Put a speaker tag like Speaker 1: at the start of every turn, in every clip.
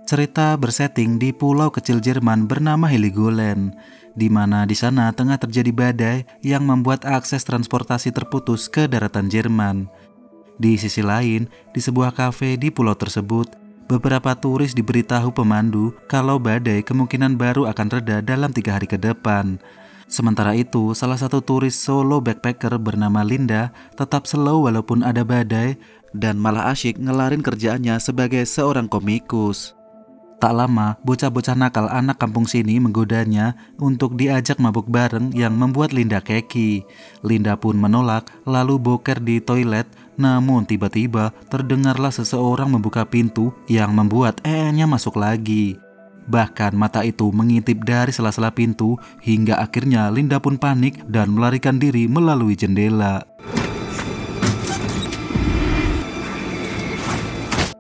Speaker 1: Cerita bersetting di pulau kecil Jerman bernama Heligoland, di mana di sana tengah terjadi badai yang membuat akses transportasi terputus ke daratan Jerman. Di sisi lain, di sebuah kafe di pulau tersebut, beberapa turis diberitahu pemandu kalau badai kemungkinan baru akan reda dalam 3 hari ke depan. Sementara itu, salah satu turis solo backpacker bernama Linda tetap slow walaupun ada badai dan malah asyik ngelarin kerjaannya sebagai seorang komikus. Tak lama, bocah-bocah nakal anak kampung sini menggodanya untuk diajak mabuk bareng yang membuat Linda keki. Linda pun menolak, lalu boker di toilet. Namun tiba-tiba terdengarlah seseorang membuka pintu yang membuat nya masuk lagi. Bahkan mata itu mengintip dari sela-sela pintu hingga akhirnya Linda pun panik dan melarikan diri melalui jendela.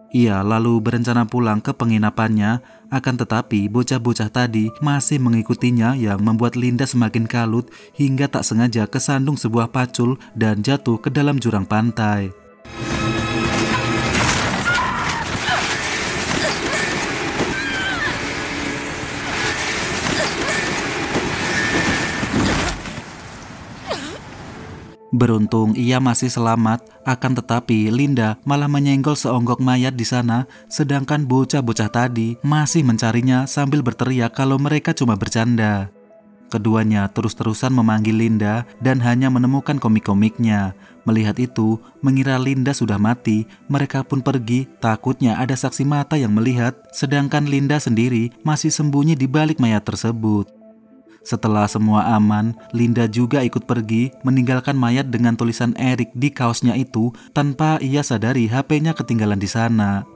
Speaker 1: Ia lalu berencana pulang ke penginapannya, akan tetapi bocah-bocah tadi masih mengikutinya yang membuat Linda semakin kalut hingga tak sengaja kesandung sebuah pacul dan jatuh ke dalam jurang pantai. Beruntung ia masih selamat, akan tetapi Linda malah menyenggol seonggok mayat di sana, sedangkan bocah-bocah tadi masih mencarinya sambil berteriak kalau mereka cuma bercanda. Keduanya terus-terusan memanggil Linda dan hanya menemukan komik-komiknya. Melihat itu, mengira Linda sudah mati, mereka pun pergi, takutnya ada saksi mata yang melihat, sedangkan Linda sendiri masih sembunyi di balik mayat tersebut. Setelah semua aman, Linda juga ikut pergi, meninggalkan mayat dengan tulisan Eric di kaosnya itu tanpa ia sadari HP-nya ketinggalan di sana.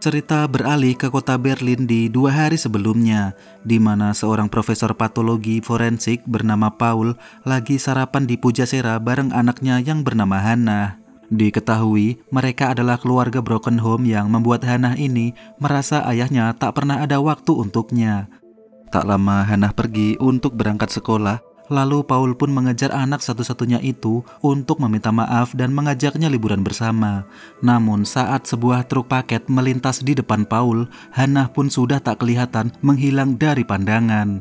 Speaker 1: Cerita beralih ke kota Berlin di 2 hari sebelumnya, di mana seorang profesor patologi forensik bernama Paul lagi sarapan di Pujasera bareng anaknya yang bernama Hannah. Diketahui mereka adalah keluarga broken home yang membuat Hannah ini merasa ayahnya tak pernah ada waktu untuknya. Tak lama Hannah pergi untuk berangkat sekolah, lalu Paul pun mengejar anak satu-satunya itu untuk meminta maaf dan mengajaknya liburan bersama. Namun saat sebuah truk paket melintas di depan Paul, Hannah pun sudah tak kelihatan, menghilang dari pandangan.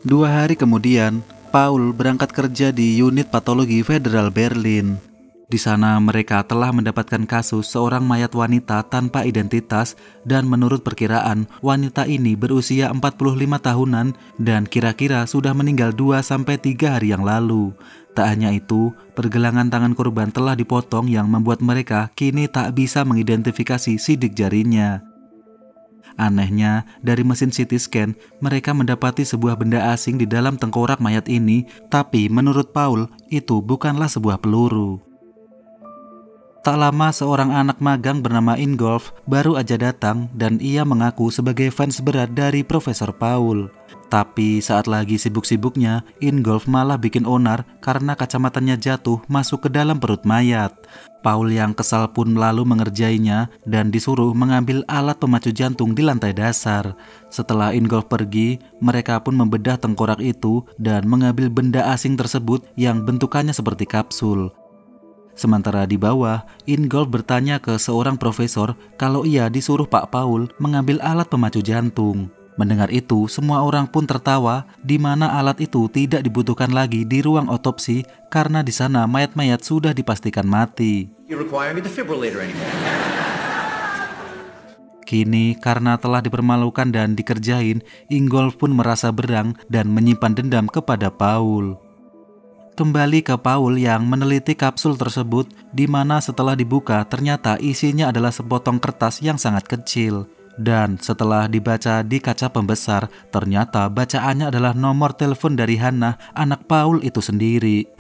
Speaker 1: 2 hari kemudian, Paul berangkat kerja di unit patologi Federal Berlin. Di sana mereka telah mendapatkan kasus seorang mayat wanita tanpa identitas dan menurut perkiraan wanita ini berusia 45 tahunan dan kira-kira sudah meninggal 2-3 hari yang lalu. Tak hanya itu, pergelangan tangan korban telah dipotong yang membuat mereka kini tak bisa mengidentifikasi sidik jarinya. Anehnya, dari mesin CT scan, mereka mendapati sebuah benda asing di dalam tengkorak mayat ini, tapi menurut Paul, itu bukanlah sebuah peluru. Tak lama seorang anak magang bernama Ingolf baru aja datang dan ia mengaku sebagai fans berat dari Profesor Paul. Tapi saat lagi sibuk-sibuknya, Ingolf malah bikin onar karena kacamatanya jatuh masuk ke dalam perut mayat. Paul yang kesal pun lalu mengerjainya dan disuruh mengambil alat pemacu jantung di lantai dasar. Setelah Ingolf pergi, mereka pun membedah tengkorak itu dan mengambil benda asing tersebut yang bentukannya seperti kapsul. Sementara di bawah, Ingolf bertanya ke seorang profesor kalau ia disuruh Pak Paul mengambil alat pemacu jantung. Mendengar itu, semua orang pun tertawa, di mana alat itu tidak dibutuhkan lagi di ruang otopsi karena di sana mayat-mayat sudah dipastikan mati. Kini karena telah dipermalukan dan dikerjain, Ingolf pun merasa berang dan menyimpan dendam kepada Paul. Kembali ke Paul yang meneliti kapsul tersebut, di mana setelah dibuka ternyata isinya adalah sepotong kertas yang sangat kecil. Dan setelah dibaca di kaca pembesar, ternyata bacaannya adalah nomor telepon dari Hannah, anak Paul itu sendiri.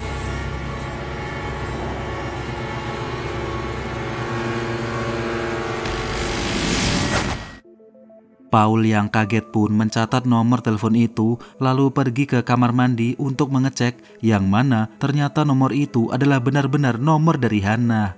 Speaker 1: Paul yang kaget pun mencatat nomor telepon itu, lalu pergi ke kamar mandi untuk mengecek, yang mana ternyata nomor itu adalah benar-benar nomor dari Hannah.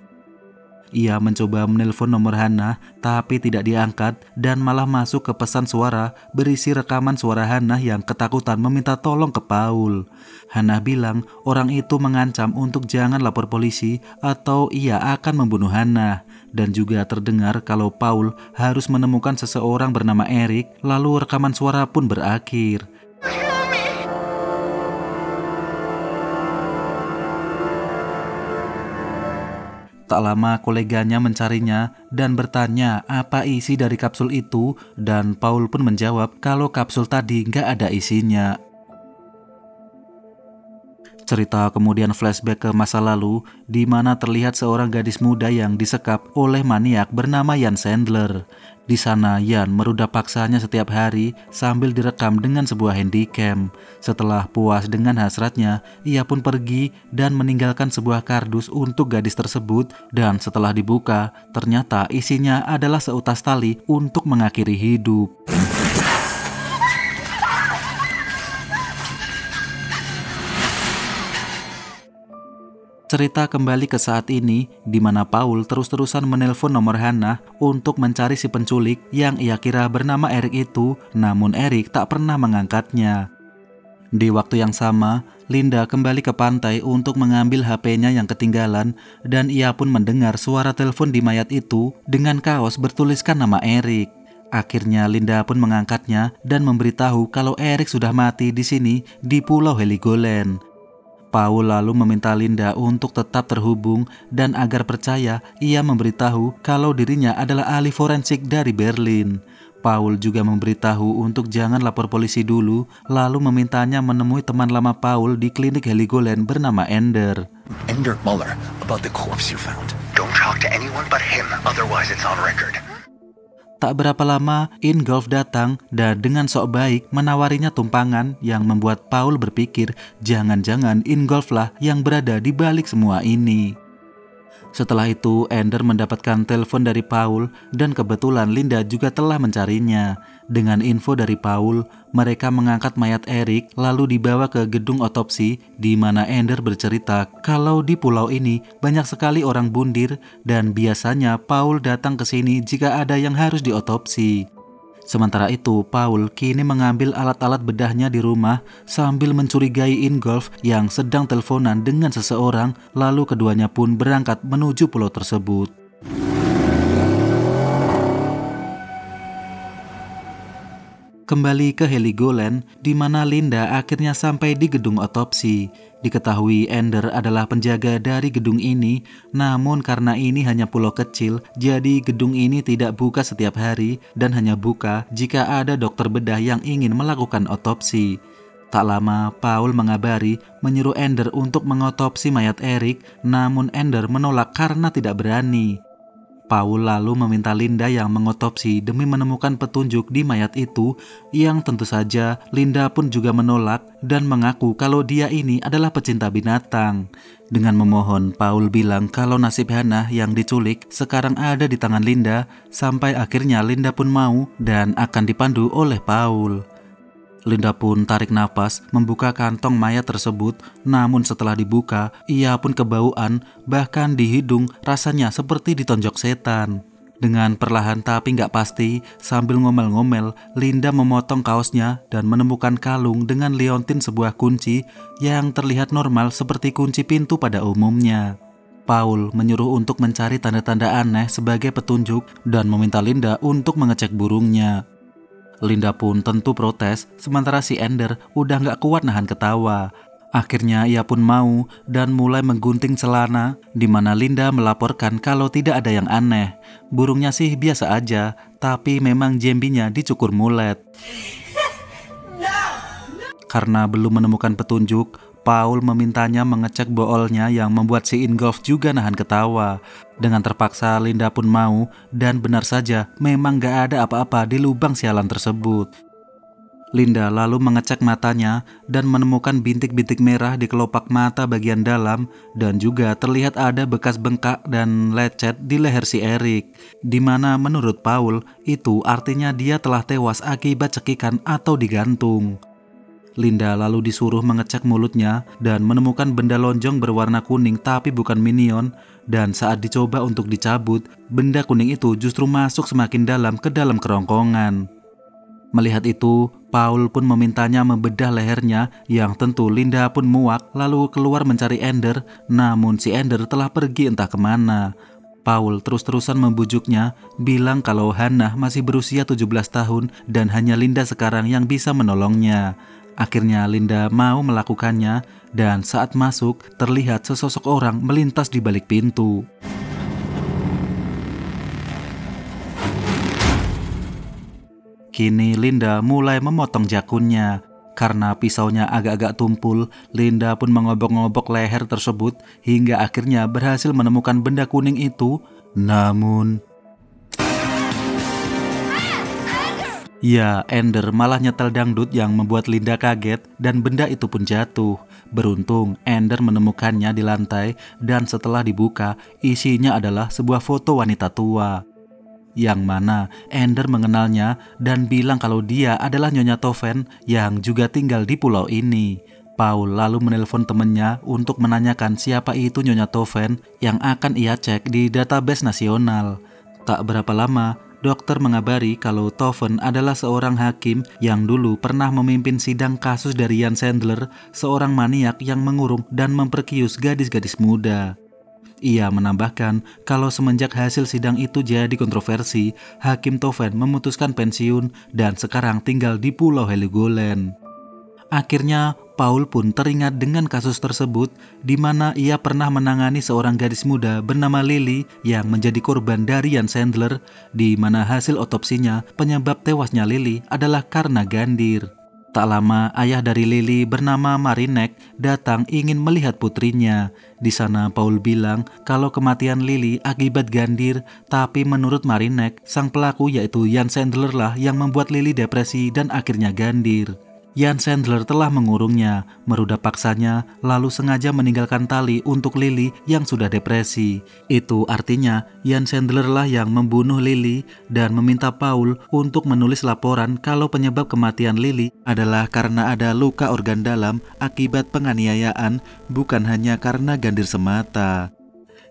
Speaker 1: Ia mencoba menelpon nomor Hannah, tapi tidak diangkat dan malah masuk ke pesan suara berisi rekaman suara Hannah yang ketakutan meminta tolong ke Paul. Hannah bilang orang itu mengancam untuk jangan lapor polisi atau ia akan membunuh Hannah. Dan juga terdengar kalau Paul harus menemukan seseorang bernama Eric, lalu rekaman suara pun berakhir. Tak lama koleganya mencarinya dan bertanya apa isi dari kapsul itu, dan Paul pun menjawab kalau kapsul tadi nggak ada isinya. Cerita kemudian flashback ke masa lalu, di mana terlihat seorang gadis muda yang disekap oleh maniak bernama Jan Sandler. Di sana Jan meruda paksanya setiap hari sambil direkam dengan sebuah handycam. Setelah puas dengan hasratnya, ia pun pergi dan meninggalkan sebuah kardus untuk gadis tersebut, dan setelah dibuka, ternyata isinya adalah seutas tali untuk mengakhiri hidup. Cerita kembali ke saat ini, di mana Paul terus-terusan menelpon nomor Hannah untuk mencari si penculik yang ia kira bernama Eric itu, namun Eric tak pernah mengangkatnya. Di waktu yang sama, Linda kembali ke pantai untuk mengambil HP-nya yang ketinggalan, dan ia pun mendengar suara telepon di mayat itu dengan kaos bertuliskan nama Eric. Akhirnya Linda pun mengangkatnya dan memberitahu kalau Eric sudah mati di sini di Pulau Heligoland. Paul lalu meminta Linda untuk tetap terhubung dan agar percaya ia memberitahu kalau dirinya adalah ahli forensik dari Berlin. Paul juga memberitahu untuk jangan lapor polisi dulu, lalu memintanya menemui teman lama Paul di klinik Heligoland bernama Ender.
Speaker 2: Ender Muller, about the corpse you found. Don't talk to anyone but him, otherwise it's on record.
Speaker 1: Tak berapa lama, Ingolf datang dan dengan sok baik menawarinya tumpangan yang membuat Paul berpikir jangan-jangan Ingolf lah yang berada di balik semua ini. Setelah itu, Ender mendapatkan telepon dari Paul dan kebetulan Linda juga telah mencarinya. Dengan info dari Paul, mereka mengangkat mayat Eric lalu dibawa ke gedung otopsi di mana Ender bercerita kalau di pulau ini banyak sekali orang bundir dan biasanya Paul datang ke sini jika ada yang harus diotopsi. Sementara itu, Paul kini mengambil alat-alat bedahnya di rumah sambil mencurigai Ingolf yang sedang teleponan dengan seseorang, lalu keduanya pun berangkat menuju pulau tersebut. Kembali ke Heligoland, di mana Linda akhirnya sampai di gedung otopsi. Diketahui Ender adalah penjaga dari gedung ini, namun karena ini hanya pulau kecil, jadi gedung ini tidak buka setiap hari dan hanya buka jika ada dokter bedah yang ingin melakukan otopsi. Tak lama, Paul mengabari menyuruh Ender untuk mengotopsi mayat Eric, namun Ender menolak karena tidak berani. Paul lalu meminta Linda yang mengotopsi demi menemukan petunjuk di mayat itu, yang tentu saja Linda pun juga menolak dan mengaku kalau dia ini adalah pecinta binatang. Dengan memohon, Paul bilang kalau nasib Hannah yang diculik sekarang ada di tangan Linda, sampai akhirnya Linda pun mau dan akan dipandu oleh Paul. Linda pun tarik nafas membuka kantong mayat tersebut, namun setelah dibuka, ia pun kebauan, bahkan di hidung rasanya seperti ditonjok setan. Dengan perlahan tapi nggak pasti, sambil ngomel-ngomel, Linda memotong kaosnya dan menemukan kalung dengan liontin sebuah kunci yang terlihat normal seperti kunci pintu pada umumnya. Paul menyuruh untuk mencari tanda-tanda aneh sebagai petunjuk dan meminta Linda untuk mengecek burungnya. Linda pun tentu protes, sementara si Ender udah gak kuat nahan ketawa. Akhirnya ia pun mau dan mulai menggunting celana, di mana Linda melaporkan kalau tidak ada yang aneh. Burungnya sih biasa aja, tapi memang jambinya dicukur mulet. Karena belum menemukan petunjuk, Paul memintanya mengecek boolnya yang membuat si Ingolf juga nahan ketawa. Dengan terpaksa Linda pun mau, dan benar saja memang gak ada apa-apa di lubang sialan tersebut. Linda lalu mengecek matanya dan menemukan bintik-bintik merah di kelopak mata bagian dalam, dan juga terlihat ada bekas bengkak dan lecet di leher si Eric, di mana menurut Paul itu artinya dia telah tewas akibat cekikan atau digantung. Linda lalu disuruh mengecek mulutnya dan menemukan benda lonjong berwarna kuning tapi bukan minion, dan saat dicoba untuk dicabut, benda kuning itu justru masuk semakin dalam ke dalam kerongkongan. Melihat itu, Paul pun memintanya membedah lehernya, yang tentu Linda pun muak lalu keluar mencari Ender, namun si Ender telah pergi entah kemana. Paul terus-terusan membujuknya, bilang kalau Hannah masih berusia 17 tahun dan hanya Linda sekarang yang bisa menolongnya. Akhirnya Linda mau melakukannya, dan saat masuk terlihat sesosok orang melintas di balik pintu. Kini Linda mulai memotong jakunnya. Karena pisaunya agak-agak tumpul, Linda pun mengobok-ngobok leher tersebut hingga akhirnya berhasil menemukan benda kuning itu. Namun ya, Ender malah nyetel dangdut yang membuat Linda kaget dan benda itu pun jatuh. Beruntung Ender menemukannya di lantai dan setelah dibuka, isinya adalah sebuah foto wanita tua, yang mana Ender mengenalnya dan bilang kalau dia adalah Nyonya Toven yang juga tinggal di pulau ini. Paul lalu menelpon temannya untuk menanyakan siapa itu Nyonya Toven yang akan ia cek di database nasional. Tak berapa lama, dokter mengabari kalau Toven adalah seorang hakim yang dulu pernah memimpin sidang kasus dari Jan Sandler, seorang maniak yang mengurung dan memperkius gadis-gadis muda. Ia menambahkan kalau semenjak hasil sidang itu jadi kontroversi, Hakim Toven memutuskan pensiun dan sekarang tinggal di Pulau Heligoland. Akhirnya Paul pun teringat dengan kasus tersebut, di mana ia pernah menangani seorang gadis muda bernama Lily yang menjadi korban dari Jan Sandler, di mana hasil otopsinya penyebab tewasnya Lily adalah karena gandir. Tak lama, ayah dari Lily bernama Marinek datang ingin melihat putrinya. Di sana Paul bilang kalau kematian Lily akibat gandir, tapi menurut Marinek, sang pelaku yaitu Jan Sandler lah yang membuat Lily depresi dan akhirnya gandir. Jan Sandler telah mengurungnya, meruda paksanya, lalu sengaja meninggalkan tali untuk Lily yang sudah depresi. Itu artinya Jan Sandler lah yang membunuh Lily dan meminta Paul untuk menulis laporan kalau penyebab kematian Lily adalah karena ada luka organ dalam akibat penganiayaan, bukan hanya karena gandir semata.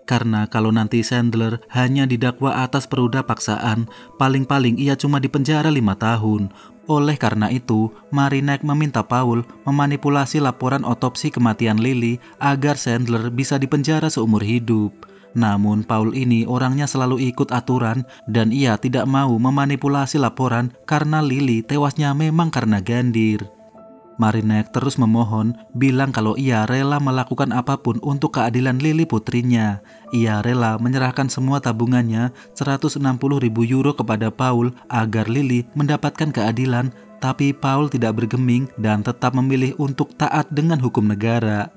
Speaker 1: Karena kalau nanti Sandler hanya didakwa atas peruda paksaan, paling-paling ia cuma dipenjara 5 tahun. Oleh karena itu, Marinek meminta Paul memanipulasi laporan otopsi kematian Lily agar Sandler bisa dipenjara seumur hidup. Namun Paul ini orangnya selalu ikut aturan dan ia tidak mau memanipulasi laporan karena Lily tewasnya memang karena gandir. Marinek terus memohon, bilang kalau ia rela melakukan apapun untuk keadilan Lily putrinya. Ia rela menyerahkan semua tabungannya 160.000 euro kepada Paul agar Lily mendapatkan keadilan, tapi Paul tidak bergeming dan tetap memilih untuk taat dengan hukum negara.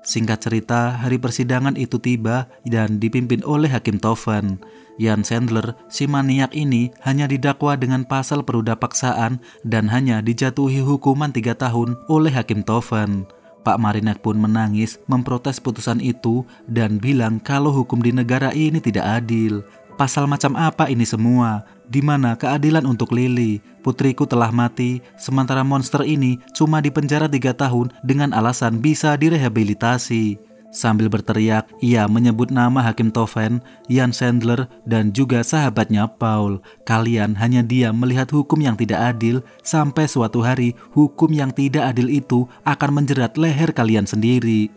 Speaker 1: Singkat cerita, hari persidangan itu tiba dan dipimpin oleh Hakim Toven. Jan Sandler, si maniak ini hanya didakwa dengan pasal peruda paksaan dan hanya dijatuhi hukuman 3 tahun oleh Hakim Toven. Pak Marinek pun menangis memprotes putusan itu dan bilang kalau hukum di negara ini tidak adil. Pasal macam apa ini semua? Di mana keadilan untuk Lily? Putriku telah mati, sementara monster ini cuma dipenjara 3 tahun dengan alasan bisa direhabilitasi. Sambil berteriak, ia menyebut nama Hakim Toven, Jan Sandler, dan juga sahabatnya Paul. Kalian hanya diam melihat hukum yang tidak adil, sampai suatu hari hukum yang tidak adil itu akan menjerat leher kalian sendiri.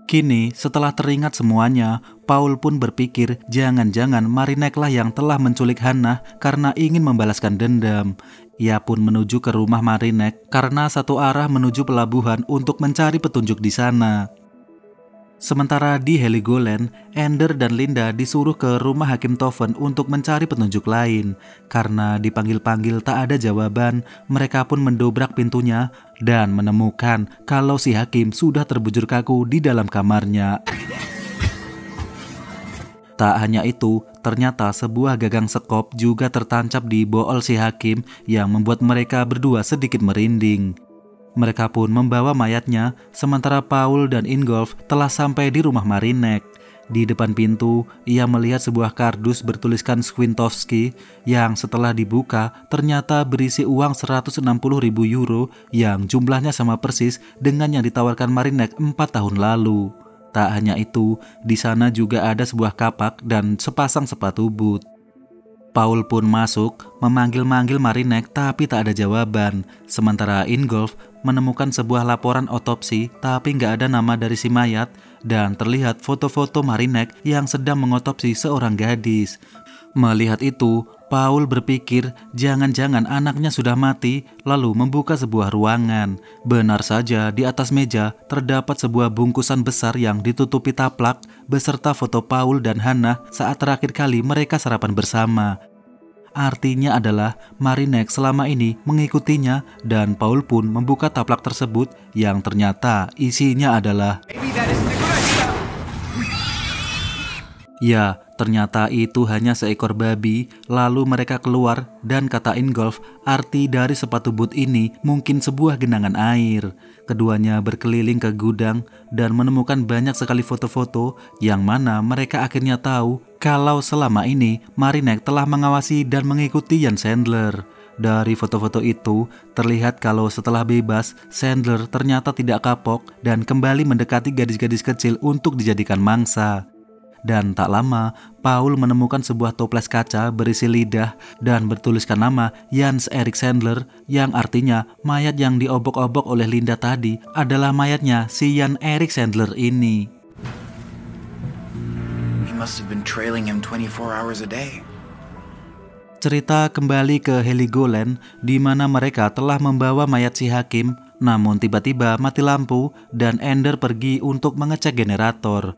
Speaker 1: Kini, setelah teringat semuanya, Paul pun berpikir jangan-jangan Marinek lah yang telah menculik Hannah karena ingin membalaskan dendam. Ia pun menuju ke rumah Marinek karena satu arah menuju pelabuhan untuk mencari petunjuk di sana. Sementara di Heligoland, Ender dan Linda disuruh ke rumah Hakim Toven untuk mencari petunjuk lain. Karena dipanggil-panggil tak ada jawaban, mereka pun mendobrak pintunya dan menemukan kalau si Hakim sudah terbujur kaku di dalam kamarnya. Tak hanya itu, ternyata sebuah gagang sekop juga tertancap di bool si Hakim yang membuat mereka berdua sedikit merinding. Mereka pun membawa mayatnya, sementara Paul dan Ingolf telah sampai di rumah Marinek. Di depan pintu, ia melihat sebuah kardus bertuliskan Skwintowski yang setelah dibuka ternyata berisi uang 160.000 euro yang jumlahnya sama persis dengan yang ditawarkan Marinek 4 tahun lalu. Tak hanya itu, di sana juga ada sebuah kapak dan sepasang sepatu boot. Paul pun masuk, memanggil-manggil Marinek tapi tak ada jawaban. Sementara Ingolf menemukan sebuah laporan otopsi tapi nggak ada nama dari si mayat dan terlihat foto-foto Marinek yang sedang mengotopsi seorang gadis. Melihat itu, Paul berpikir jangan-jangan anaknya sudah mati lalu membuka sebuah ruangan. Benar saja di atas meja terdapat sebuah bungkusan besar yang ditutupi taplak beserta foto Paul dan Hannah saat terakhir kali mereka sarapan bersama. Artinya adalah Marinek selama ini mengikutinya dan Paul pun membuka taplak tersebut yang ternyata isinya adalah ya, ternyata itu hanya seekor babi. Lalu mereka keluar dan kata Ingolf, arti dari sepatu boot ini mungkin sebuah genangan air. Keduanya berkeliling ke gudang dan menemukan banyak sekali foto-foto yang mana mereka akhirnya tahu kalau selama ini Marinek telah mengawasi dan mengikuti Jan Sandler. Dari foto-foto itu, terlihat kalau setelah bebas, Sandler ternyata tidak kapok dan kembali mendekati gadis-gadis kecil untuk dijadikan mangsa. Dan tak lama, Paul menemukan sebuah toples kaca berisi lidah dan bertuliskan nama Jens Erik Sandler yang artinya mayat yang diobok-obok oleh Linda tadi adalah mayatnya si Jan Erik Sandler ini.
Speaker 2: We must have been trailing him 24 hours a day.
Speaker 1: Cerita kembali ke Heligoland di mana mereka telah membawa mayat si hakim, namun tiba-tiba mati lampu dan Ender pergi untuk mengecek generator.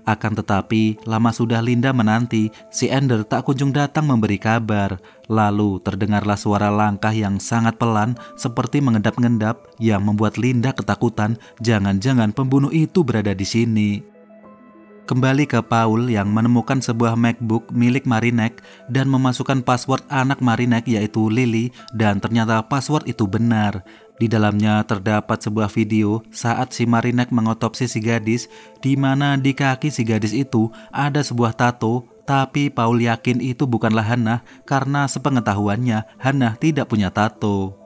Speaker 1: Akan tetapi, lama sudah Linda menanti, si Ender tak kunjung datang memberi kabar. Lalu terdengarlah suara langkah yang sangat pelan seperti mengendap-endap yang membuat Linda ketakutan, jangan-jangan pembunuh itu berada di sini. Kembali ke Paul yang menemukan sebuah MacBook milik Marinek dan memasukkan password anak Marinek yaitu Lily dan ternyata password itu benar. Di dalamnya terdapat sebuah video saat si Marinek mengotopsi si gadis di mana di kaki si gadis itu ada sebuah tato, tapi Paul yakin itu bukanlah Hannah karena sepengetahuannya Hannah tidak punya tato.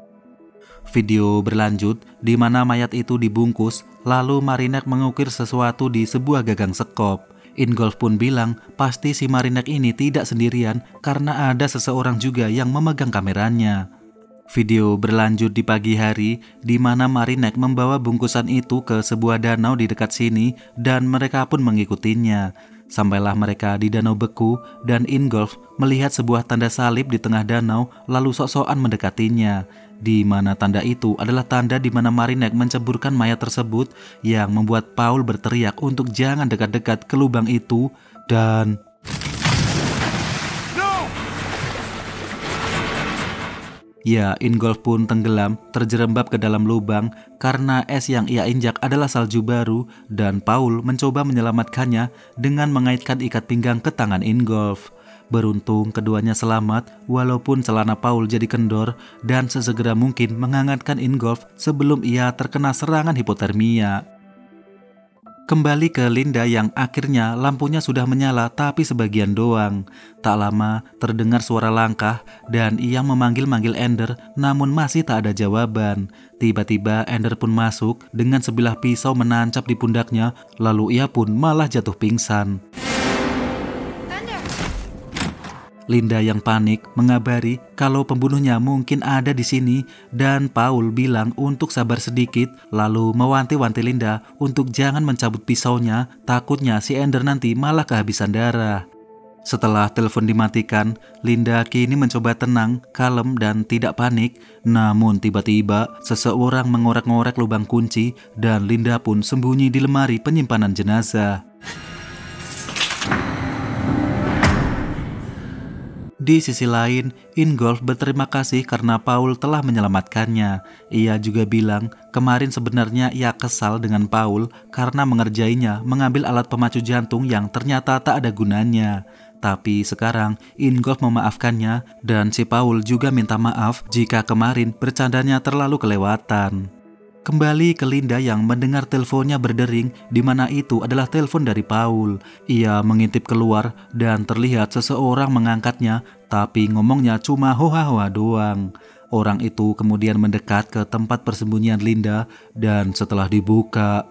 Speaker 1: Video berlanjut di mana mayat itu dibungkus, lalu Marinek mengukir sesuatu di sebuah gagang sekop. Ingolf pun bilang pasti si Marinek ini tidak sendirian karena ada seseorang juga yang memegang kameranya. Video berlanjut di pagi hari di mana Marinek membawa bungkusan itu ke sebuah danau di dekat sini dan mereka pun mengikutinya. Sampailah mereka di danau beku dan Ingolf melihat sebuah tanda salib di tengah danau lalu sok-sokan mendekatinya. Di mana tanda itu adalah tanda di mana Marinek menceburkan mayat tersebut yang membuat Paul berteriak untuk jangan dekat-dekat ke lubang itu dan ya, Ingolf pun tenggelam, terjerembab ke dalam lubang karena es yang ia injak adalah salju baru dan Paul mencoba menyelamatkannya dengan mengaitkan ikat pinggang ke tangan Ingolf. Beruntung keduanya selamat walaupun celana Paul jadi kendor dan sesegera mungkin menghangatkan Ingolf sebelum ia terkena serangan hipotermia. Kembali ke Linda yang akhirnya lampunya sudah menyala tapi sebagian doang. Tak lama terdengar suara langkah dan ia memanggil-manggil Ender namun masih tak ada jawaban. Tiba-tiba Ender pun masuk dengan sebilah pisau menancap di pundaknya lalu ia pun malah jatuh pingsan. Linda yang panik mengabari kalau pembunuhnya mungkin ada di sini dan Paul bilang untuk sabar sedikit lalu mewanti-wanti Linda untuk jangan mencabut pisaunya, takutnya si Ender nanti malah kehabisan darah. Setelah telepon dimatikan, Linda kini mencoba tenang, kalem dan tidak panik. Namun tiba-tiba seseorang mengorek-ngorek lubang kunci dan Linda pun sembunyi di lemari penyimpanan jenazah. Di sisi lain, Ingolf berterima kasih karena Paul telah menyelamatkannya. Ia juga bilang kemarin sebenarnya ia kesal dengan Paul karena mengerjainya mengambil alat pemacu jantung yang ternyata tak ada gunanya. Tapi sekarang Ingolf memaafkannya dan si Paul juga minta maaf jika kemarin bercandanya terlalu kelewatan. Kembali ke Linda yang mendengar teleponnya berdering, di mana itu adalah telepon dari Paul. Ia mengintip keluar dan terlihat seseorang mengangkatnya, tapi ngomongnya cuma hoa-hoa doang. Orang itu kemudian mendekat ke tempat persembunyian Linda dan setelah dibuka,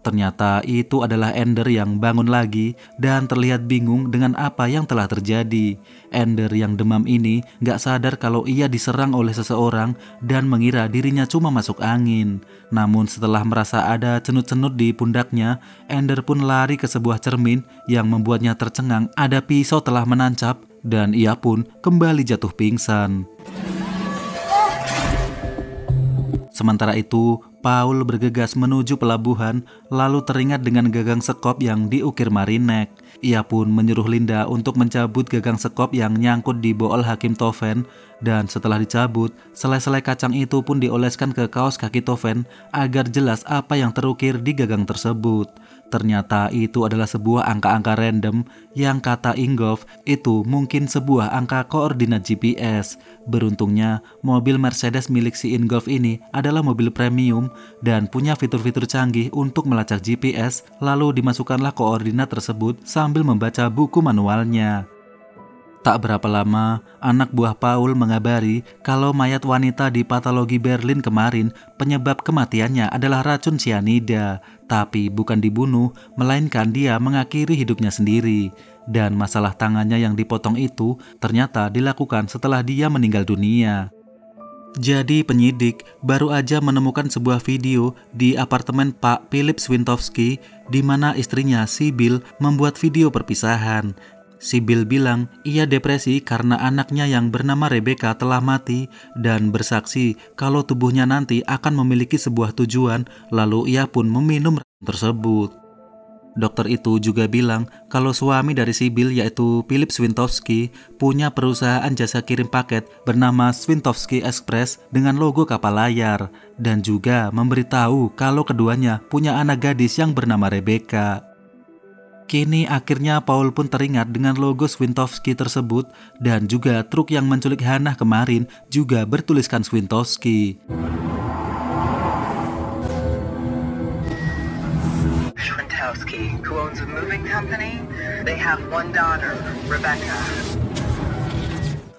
Speaker 1: ternyata itu adalah Ender yang bangun lagi dan terlihat bingung dengan apa yang telah terjadi. Ender yang demam ini gak sadar kalau ia diserang oleh seseorang dan mengira dirinya cuma masuk angin. Namun setelah merasa ada cenut-cenut di pundaknya, Ender pun lari ke sebuah cermin yang membuatnya tercengang ada pisau telah menancap dan ia pun kembali jatuh pingsan. Sementara itu, Paul bergegas menuju pelabuhan, lalu teringat dengan gagang sekop yang diukir Marinek. Ia pun menyuruh Linda untuk mencabut gagang sekop yang nyangkut di bool Hakim Toven, dan setelah dicabut, selai-selai kacang itu pun dioleskan ke kaos kaki Toven agar jelas apa yang terukir di gagang tersebut. Ternyata itu adalah sebuah angka-angka random yang kata Ingolf itu mungkin sebuah angka koordinat GPS. Beruntungnya, mobil Mercedes milik si Ingolf ini adalah mobil premium dan punya fitur-fitur canggih untuk melacak GPS, lalu dimasukkanlah koordinat tersebut sambil membaca buku manualnya. Tak berapa lama, anak buah Paul mengabari kalau mayat wanita di patologi Berlin kemarin penyebab kematiannya adalah racun sianida. Tapi bukan dibunuh, melainkan dia mengakhiri hidupnya sendiri. Dan masalah tangannya yang dipotong itu ternyata dilakukan setelah dia meninggal dunia. Jadi penyidik baru aja menemukan sebuah video di apartemen Pak Philip Swintowski di mana istrinya Sibyl membuat video perpisahan. Sibyl bilang ia depresi karena anaknya yang bernama Rebecca telah mati dan bersaksi kalau tubuhnya nanti akan memiliki sebuah tujuan, lalu ia pun meminum racun tersebut. Dokter itu juga bilang kalau suami dari Sibyl yaitu Philip Swintowski punya perusahaan jasa kirim paket bernama Swintowski Express dengan logo kapal layar dan juga memberitahu kalau keduanya punya anak gadis yang bernama Rebecca. Kini akhirnya Paul pun teringat dengan logo Swintowski tersebut dan juga truk yang menculik Hannah kemarin juga bertuliskan Swintowski.
Speaker 3: Swintowski, who owns a moving company, they have one daughter, Rebecca.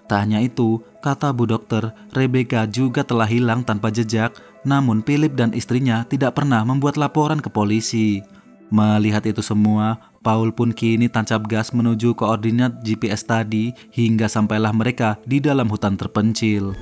Speaker 1: Tak hanya itu, kata Bu Dokter, Rebecca juga telah hilang tanpa jejak, namun Philip dan istrinya tidak pernah membuat laporan ke polisi. Melihat itu semua, Paul pun kini tancap gas menuju koordinat GPS tadi hingga sampailah mereka di dalam hutan terpencil.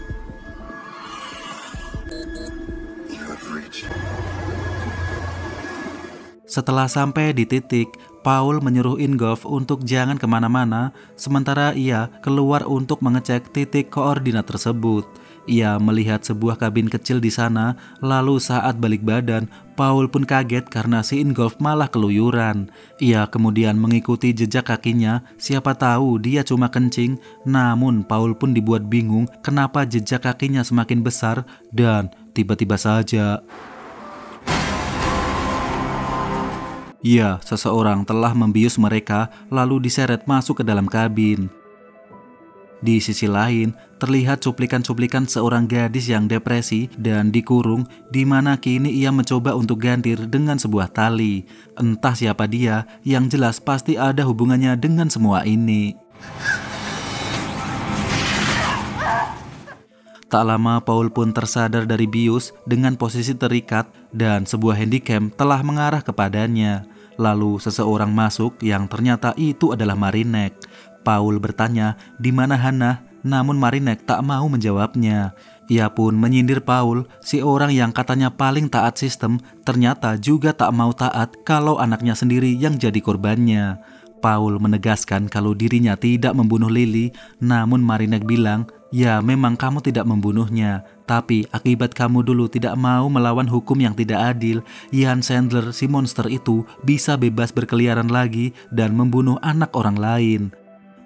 Speaker 1: Setelah sampai di titik, Paul menyuruh Ingolf untuk jangan kemana-mana, sementara ia keluar untuk mengecek titik koordinat tersebut. Ia melihat sebuah kabin kecil di sana, lalu saat balik badan, Paul pun kaget karena si Ingolf malah keluyuran. Ia kemudian mengikuti jejak kakinya, siapa tahu dia cuma kencing, namun Paul pun dibuat bingung kenapa jejak kakinya semakin besar dan tiba-tiba saja ya, seseorang telah membius mereka lalu diseret masuk ke dalam kabin. Di sisi lain, terlihat cuplikan-cuplikan seorang gadis yang depresi dan dikurung di mana kini ia mencoba untuk gantir dengan sebuah tali. Entah siapa dia, yang jelas pasti ada hubungannya dengan semua ini. Tak lama Paul pun tersadar dari bius dengan posisi terikat dan sebuah handycam telah mengarah kepadanya. Lalu seseorang masuk yang ternyata itu adalah Marinek. Paul bertanya di mana Hannah, namun Marinek tak mau menjawabnya. Ia pun menyindir Paul, si orang yang katanya paling taat sistem, ternyata juga tak mau taat kalau anaknya sendiri yang jadi korbannya. Paul menegaskan kalau dirinya tidak membunuh Lily, namun Marinek bilang, ya memang kamu tidak membunuhnya, tapi akibat kamu dulu tidak mau melawan hukum yang tidak adil, Ian Sandler si monster itu bisa bebas berkeliaran lagi dan membunuh anak orang lain.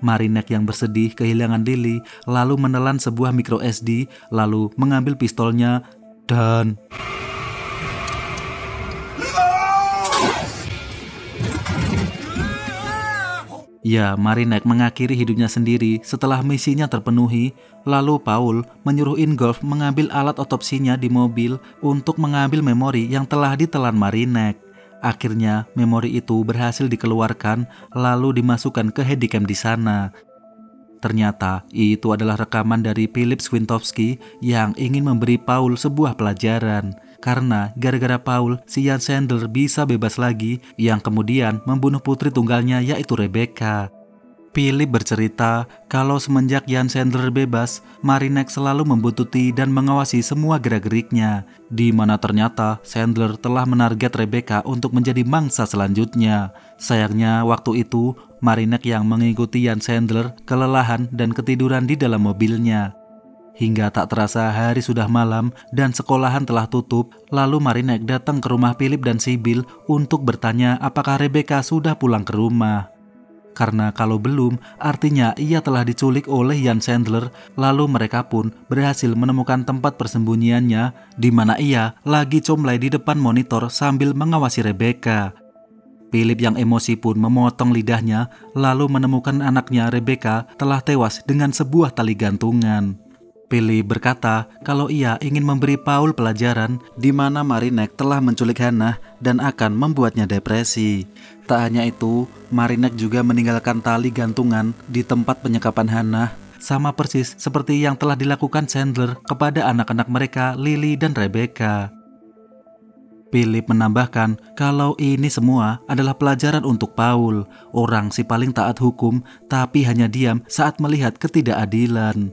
Speaker 1: Marinek yang bersedih kehilangan Lily lalu menelan sebuah micro SD, lalu mengambil pistolnya dan Ya, Marinek mengakhiri hidupnya sendiri setelah misinya terpenuhi. Lalu Paul menyuruh Ingolf mengambil alat otopsinya di mobil untuk mengambil memori yang telah ditelan Marinek. Akhirnya, memori itu berhasil dikeluarkan lalu dimasukkan ke handycam di sana. Ternyata itu adalah rekaman dari Philip Swintowski yang ingin memberi Paul sebuah pelajaran. Karena gara-gara Paul, si Jan Sandler bisa bebas lagi yang kemudian membunuh putri tunggalnya yaitu Rebecca. Philip bercerita kalau semenjak Jan Sandler bebas, Marinek selalu membuntuti dan mengawasi semua gerak-geriknya, di mana ternyata Sandler telah menarget Rebecca untuk menjadi mangsa selanjutnya. Sayangnya waktu itu, Marinek yang mengikuti Jan Sandler kelelahan dan ketiduran di dalam mobilnya. Hingga tak terasa hari sudah malam dan sekolahan telah tutup, lalu Marinek datang ke rumah Philip dan Sibyl untuk bertanya apakah Rebecca sudah pulang ke rumah. Karena kalau belum, artinya ia telah diculik oleh Jan Sandler, lalu mereka pun berhasil menemukan tempat persembunyiannya di mana ia lagi comlai di depan monitor sambil mengawasi Rebecca. Philip yang emosi pun memotong lidahnya, lalu menemukan anaknya Rebecca telah tewas dengan sebuah tali gantungan. Philip berkata kalau ia ingin memberi Paul pelajaran di mana Marinek telah menculik Hannah dan akan membuatnya depresi. Tak hanya itu, Marinek juga meninggalkan tali gantungan di tempat penyekapan Hannah, sama persis seperti yang telah dilakukan Sandler kepada anak-anak mereka, Lily dan Rebecca. Philip menambahkan kalau ini semua adalah pelajaran untuk Paul, orang si paling taat hukum tapi hanya diam saat melihat ketidakadilan.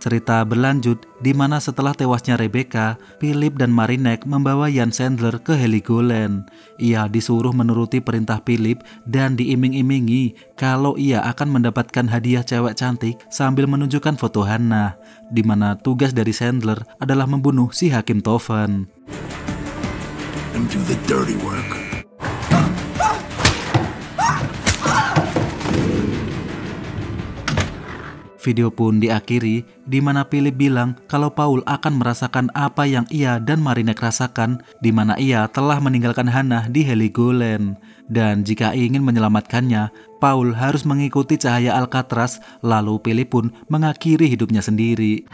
Speaker 1: Cerita berlanjut di mana setelah tewasnya Rebecca, Philip dan Marinek membawa Jan Sandler ke Heligoland. Ia disuruh menuruti perintah Philip dan diiming-imingi kalau ia akan mendapatkan hadiah cewek cantik sambil menunjukkan foto Hannah, di mana tugas dari Sandler adalah membunuh si Hakim Toven.
Speaker 2: And do the dirty work.
Speaker 1: Video pun diakhiri di mana Philip bilang kalau Paul akan merasakan apa yang ia dan Marinek rasakan di mana ia telah meninggalkan Hannah di Heligoland. Dan jika ingin menyelamatkannya, Paul harus mengikuti cahaya Alcatraz, lalu Philip pun mengakhiri hidupnya sendiri.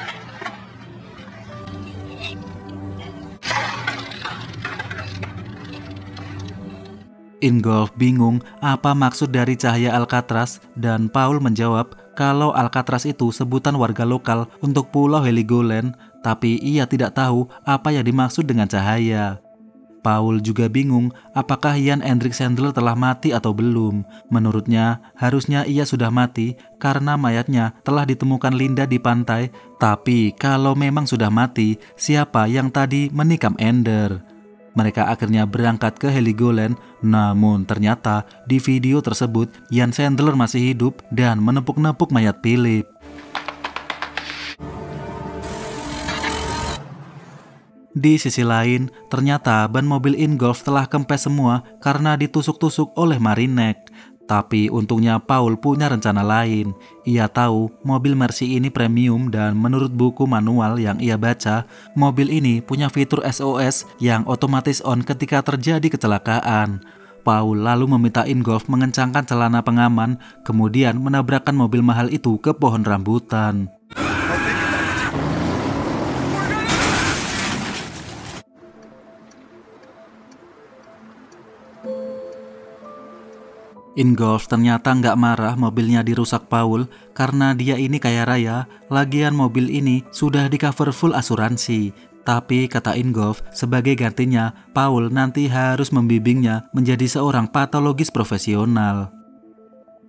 Speaker 1: Ingolf bingung apa maksud dari cahaya Alcatraz dan Paul menjawab kalau Alcatraz itu sebutan warga lokal untuk pulau Heligoland, tapi ia tidak tahu apa yang dimaksud dengan cahaya. Paul juga bingung apakah Jan Hendrik Sandler telah mati atau belum. Menurutnya harusnya ia sudah mati karena mayatnya telah ditemukan Linda di pantai, tapi kalau memang sudah mati, siapa yang tadi menikam Ender? Mereka akhirnya berangkat ke Heligoland, namun ternyata di video tersebut Jan Sandler masih hidup dan menepuk-nepuk mayat Philip. Di sisi lain, ternyata ban mobil Ingolf telah kempes semua karena ditusuk-tusuk oleh Marinek. Tapi untungnya Paul punya rencana lain. Ia tahu mobil Mercy ini premium dan menurut buku manual yang ia baca, mobil ini punya fitur SOS yang otomatis on ketika terjadi kecelakaan. Paul lalu meminta Ingolf mengencangkan celana pengaman, kemudian menabrakkan mobil mahal itu ke pohon rambutan. Ingolf ternyata nggak marah mobilnya dirusak Paul karena dia ini kaya raya, lagian mobil ini sudah di cover full asuransi. Tapi kata Ingolf, sebagai gantinya Paul nanti harus membimbingnya menjadi seorang patologis profesional.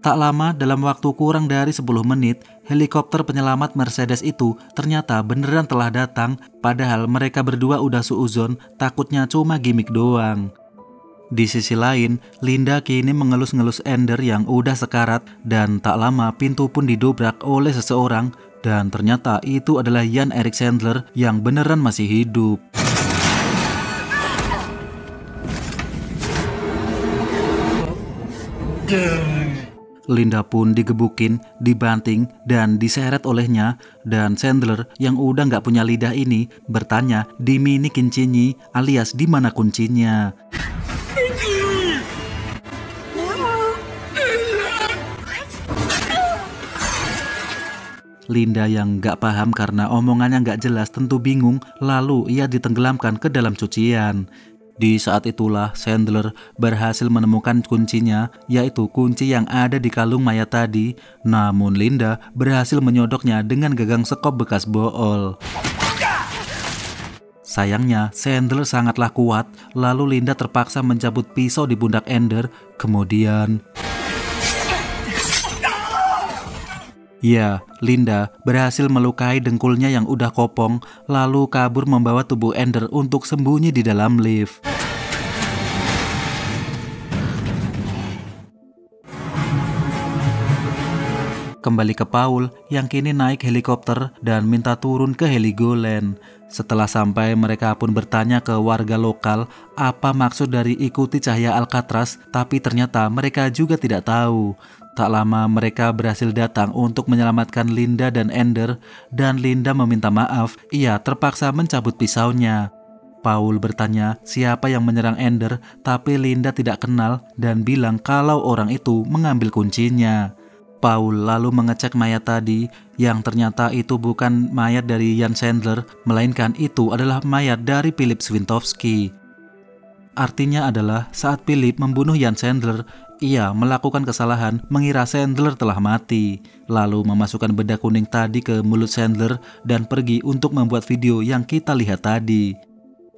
Speaker 1: Tak lama, dalam waktu kurang dari 10 menit, helikopter penyelamat Mercedes itu ternyata beneran telah datang, padahal mereka berdua udah suuzon, takutnya cuma gimik doang. Di sisi lain, Linda kini mengelus-ngelus Ender yang udah sekarat dan tak lama pintu pun didobrak oleh seseorang dan ternyata itu adalah Jan Erik Sandler yang beneran masih hidup. Linda pun digebukin, dibanting, dan diseret olehnya. Dan Chandler yang udah nggak punya lidah ini bertanya di mini kincinyi alias di mana kuncinya. Linda yang nggak paham karena omongannya nggak jelas tentu bingung, lalu ia ditenggelamkan ke dalam cucian. Di saat itulah Chandler berhasil menemukan kuncinya, yaitu kunci yang ada di kalung mayat tadi. Namun Linda berhasil menyodoknya dengan gagang sekop bekas bool. Sayangnya Chandler sangatlah kuat, lalu Linda terpaksa mencabut pisau di pundak Ender. Kemudian ya, Linda berhasil melukai dengkulnya yang udah kopong, lalu kabur membawa tubuh Ender untuk sembunyi di dalam lift. Kembali ke Paul yang kini naik helikopter dan minta turun ke Heligoland. Setelah sampai, mereka pun bertanya ke warga lokal apa maksud dari ikuti cahaya Alcatraz, tapi ternyata mereka juga tidak tahu. Tak lama mereka berhasil datang untuk menyelamatkan Linda dan Ender, dan Linda meminta maaf, ia terpaksa mencabut pisaunya. Paul bertanya siapa yang menyerang Ender, tapi Linda tidak kenal dan bilang kalau orang itu mengambil kuncinya. Paul lalu mengecek mayat tadi, yang ternyata itu bukan mayat dari Jan Chandler, melainkan itu adalah mayat dari Philip Swintowski. Artinya adalah saat Philip membunuh Jan Chandler, ia melakukan kesalahan mengira Chandler telah mati, lalu memasukkan benda kuning tadi ke mulut Chandler dan pergi untuk membuat video yang kita lihat tadi.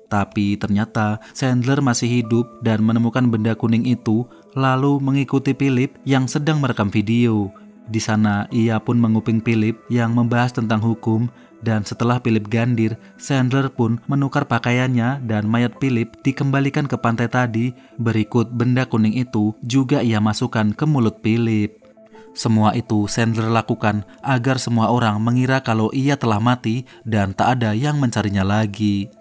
Speaker 1: Tapi ternyata Chandler masih hidup dan menemukan benda kuning itu, lalu mengikuti Philip yang sedang merekam video. Di sana ia pun menguping Philip yang membahas tentang hukum, dan setelah Philip gandir, Chandler pun menukar pakaiannya dan mayat Philip dikembalikan ke pantai tadi. Berikut benda kuning itu juga ia masukkan ke mulut Philip. Semua itu Chandler lakukan agar semua orang mengira kalau ia telah mati dan tak ada yang mencarinya lagi.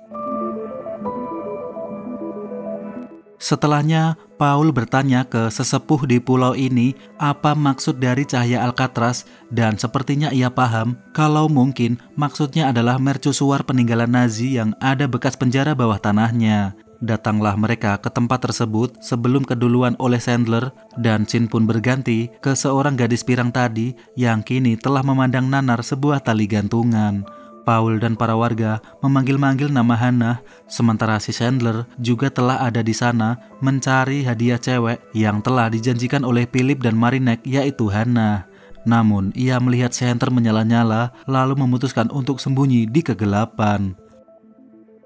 Speaker 1: Setelahnya, Paul bertanya ke sesepuh di pulau ini apa maksud dari cahaya Alcatraz, dan sepertinya ia paham kalau mungkin maksudnya adalah mercusuar peninggalan Nazi yang ada bekas penjara bawah tanahnya. Datanglah mereka ke tempat tersebut sebelum keduluan oleh Chandler, dan scene pun berganti ke seorang gadis pirang tadi yang kini telah memandang nanar sebuah tali gantungan. Paul dan para warga memanggil-manggil nama Hannah, sementara si Chandler juga telah ada di sana mencari hadiah cewek yang telah dijanjikan oleh Philip dan Marinek, yaitu Hannah. Namun ia melihat senter menyala-nyala lalu memutuskan untuk sembunyi di kegelapan.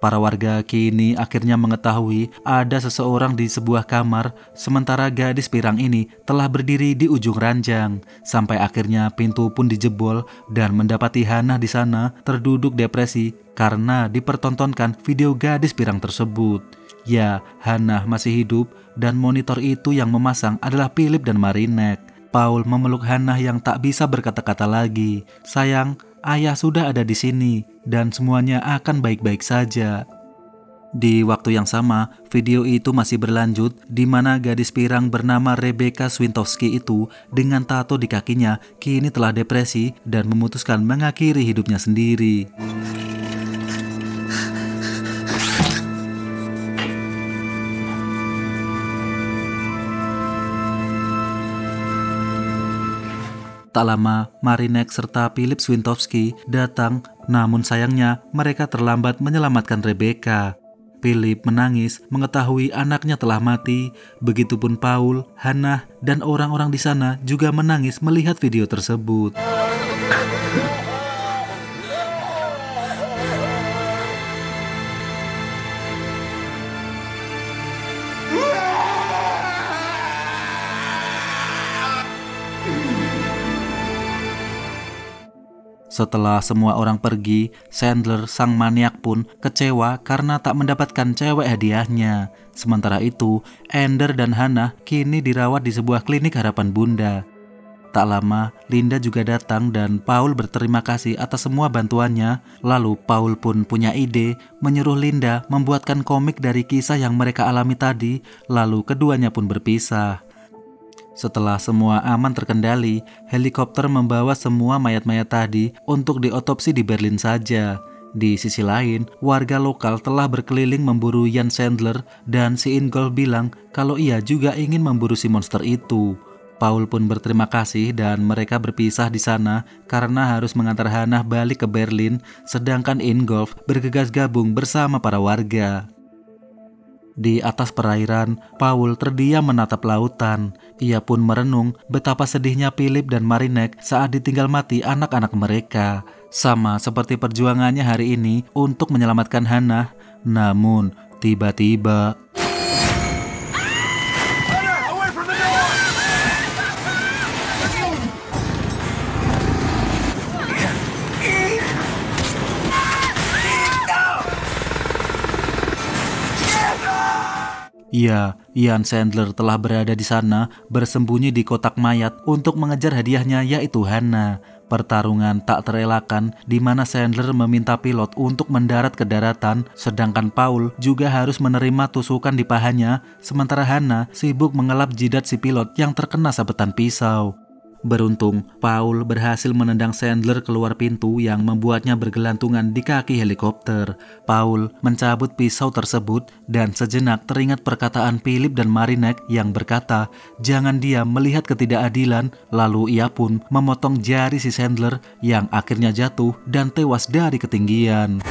Speaker 1: Para warga kini akhirnya mengetahui ada seseorang di sebuah kamar, sementara gadis pirang ini telah berdiri di ujung ranjang. Sampai akhirnya pintu pun dijebol dan mendapati Hannah di sana terduduk depresi karena dipertontonkan video gadis pirang tersebut. Ya, Hannah masih hidup dan monitor itu yang memasang adalah Philip dan Marinek. Paul memeluk Hannah yang tak bisa berkata-kata lagi. Sayang, ayah sudah ada di sini dan semuanya akan baik-baik saja. Di waktu yang sama, video itu masih berlanjut di mana gadis pirang bernama Rebecca Swintowski itu dengan tato di kakinya kini telah depresi dan memutuskan mengakhiri hidupnya sendiri. Tak lama, Marinek serta Philip Swintowski datang, namun sayangnya mereka terlambat menyelamatkan Rebecca. Philip menangis mengetahui anaknya telah mati, begitupun Paul, Hannah, dan orang-orang di sana juga menangis melihat video tersebut. Setelah semua orang pergi, Chandler sang maniak pun kecewa karena tak mendapatkan cewek hadiahnya. Sementara itu, Ender dan Hannah kini dirawat di sebuah klinik harapan bunda. Tak lama, Linda juga datang dan Paul berterima kasih atas semua bantuannya. Lalu Paul pun punya ide menyuruh Linda membuatkan komik dari kisah yang mereka alami tadi, lalu keduanya pun berpisah. Setelah semua aman terkendali, helikopter membawa semua mayat-mayat tadi untuk diotopsi di Berlin saja. Di sisi lain, warga lokal telah berkeliling memburu Jan Sandler dan si Ingolf bilang kalau ia juga ingin memburu si monster itu. Paul pun berterima kasih dan mereka berpisah di sana karena harus mengantar Hannah balik ke Berlin, sedangkan Ingolf bergegas gabung bersama para warga. Di atas perairan, Paul terdiam menatap lautan. Ia pun merenung betapa sedihnya Philip dan Marinek saat ditinggal mati anak-anak mereka. Sama seperti perjuangannya hari ini untuk menyelamatkan Hannah. Namun, tiba-tiba... Ya, Jan Sandler telah berada di sana bersembunyi di kotak mayat untuk mengejar hadiahnya yaitu Hannah. Pertarungan tak terelakkan di mana Sandler meminta pilot untuk mendarat ke daratan, sedangkan Paul juga harus menerima tusukan di pahanya, sementara Hannah sibuk mengelap jidat si pilot yang terkena sabetan pisau. Beruntung, Paul berhasil menendang Sandler keluar pintu yang membuatnya bergelantungan di kaki helikopter. Paul mencabut pisau tersebut dan sejenak teringat perkataan Philip dan Marinek yang berkata, jangan diam melihat ketidakadilan, lalu ia pun memotong jari si Sandler yang akhirnya jatuh dan tewas dari ketinggian.